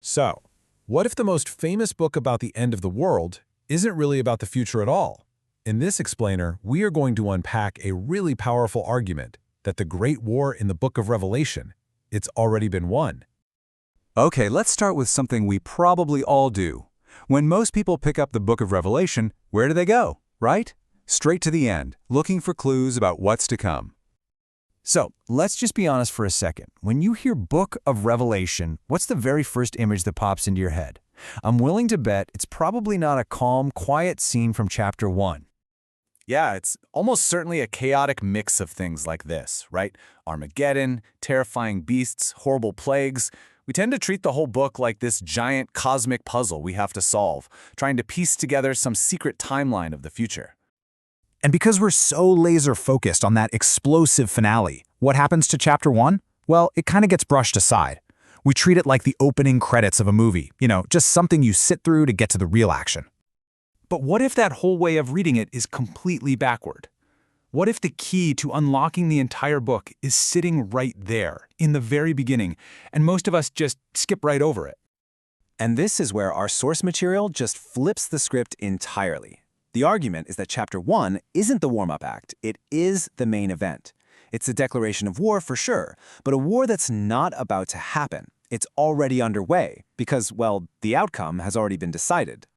So, what if the most famous book about the end of the world isn't really about the future at all? In this explainer, we are going to unpack a really powerful argument that the Great War in the Book of Revelation, it's already been won. Okay, let's start with something we probably all do. When most people pick up the Book of Revelation, where do they go, right? Straight to the end, looking for clues about what's to come. So, let's just be honest for a second. When you hear Book of Revelation, what's the very first image that pops into your head? I'm willing to bet it's probably not a calm, quiet scene from chapter 1. Yeah, it's almost certainly a chaotic mix of things like this, right? Armageddon, terrifying beasts, horrible plagues. We tend to treat the whole book like this giant cosmic puzzle we have to solve, trying to piece together some secret timeline of the future. And because we're so laser-focused on that explosive finale, what happens to Chapter 1? Well, it kind of gets brushed aside. We treat it like the opening credits of a movie, just something you sit through to get to the real action. But what if that whole way of reading it is completely backward? What if the key to unlocking the entire book is sitting right there, in the very beginning, and most of us just skip right over it? And this is where our source material just flips the script entirely. The argument is that Chapter 1 isn't the warm-up act, it is the main event. It's a declaration of war for sure, but a war that's not about to happen. It's already underway because, well, the outcome has already been decided.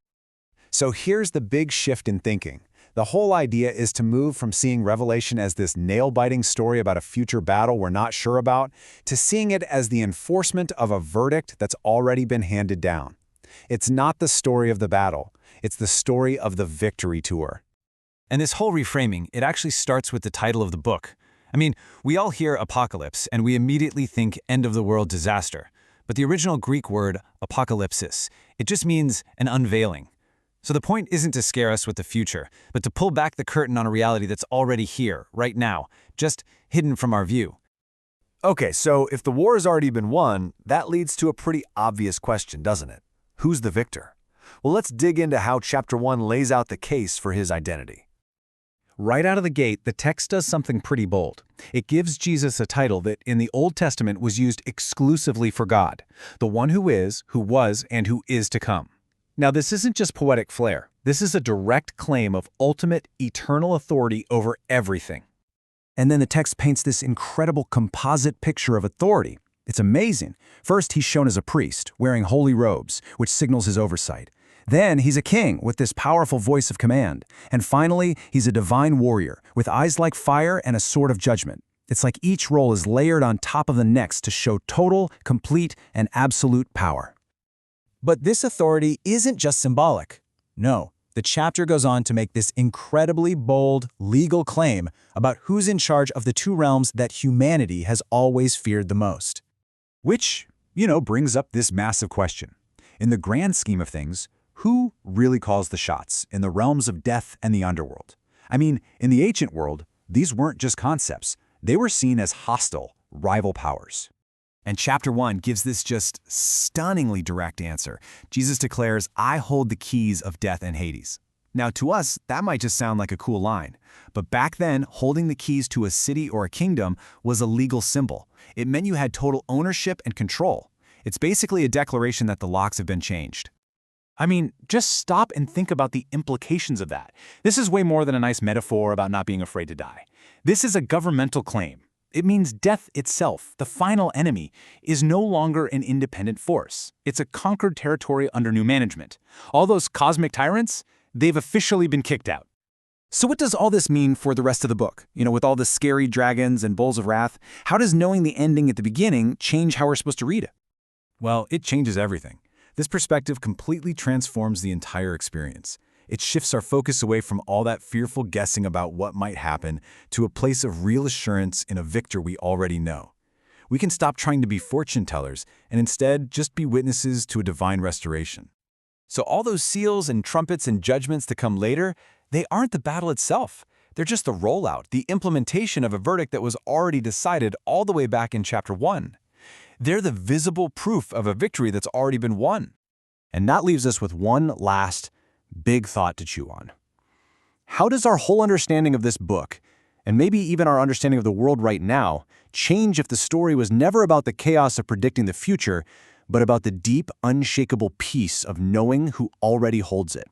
So here's the big shift in thinking. The whole idea is to move from seeing Revelation as this nail-biting story about a future battle we're not sure about, to seeing it as the enforcement of a verdict that's already been handed down. It's not the story of the battle. It's the story of the victory tour. And this whole reframing, it actually starts with the title of the book. I mean, we all hear apocalypse, and we immediately think end-of-the-world disaster. But the original Greek word, apocalypsis, it just means an unveiling. So the point isn't to scare us with the future, but to pull back the curtain on a reality that's already here, right now, just hidden from our view. Okay, so if the war has already been won, that leads to a pretty obvious question, doesn't it? Who's the victor? Well, let's dig into how Chapter 1 lays out the case for his identity. Right out of the gate, the text does something pretty bold. It gives Jesus a title that in the Old Testament was used exclusively for God, the one who is, who was, and who is to come. Now, this isn't just poetic flair. This is a direct claim of ultimate, eternal authority over everything. And then the text paints this incredible composite picture of authority. It's amazing. First, he's shown as a priest, wearing holy robes, which signals his oversight. Then, he's a king with this powerful voice of command. And finally, he's a divine warrior with eyes like fire and a sword of judgment. It's like each role is layered on top of the next to show total, complete, and absolute power. But this authority isn't just symbolic. No, the chapter goes on to make this incredibly bold legal claim about who's in charge of the two realms that humanity has always feared the most. Which, brings up this massive question. In the grand scheme of things, who really calls the shots in the realms of death and the underworld? I mean, in the ancient world, these weren't just concepts. They were seen as hostile, rival powers. And chapter 1 gives this just stunningly direct answer. Jesus declares, "I hold the keys of death and Hades." Now, to us, that might just sound like a cool line. But back then, holding the keys to a city or a kingdom was a legal symbol. It meant you had total ownership and control. It's basically a declaration that the locks have been changed. I mean, just stop and think about the implications of that. This is way more than a nice metaphor about not being afraid to die. This is a governmental claim. It means death itself, the final enemy, is no longer an independent force. It's a conquered territory under new management. All those cosmic tyrants, they've officially been kicked out. So what does all this mean for the rest of the book? With all the scary dragons and bowls of wrath, how does knowing the ending at the beginning change how we're supposed to read it? Well, it changes everything. This perspective completely transforms the entire experience. It shifts our focus away from all that fearful guessing about what might happen to a place of real assurance in a victor we already know. We can stop trying to be fortune tellers and instead just be witnesses to a divine restoration. So all those seals and trumpets and judgments that come later, they aren't the battle itself. They're just the rollout, the implementation of a verdict that was already decided all the way back in chapter 1. They're the visible proof of a victory that's already been won. And that leaves us with one last big thought to chew on. How does our whole understanding of this book, and maybe even our understanding of the world right now, change if the story was never about the chaos of predicting the future, but about the deep, unshakable peace of knowing who already holds it.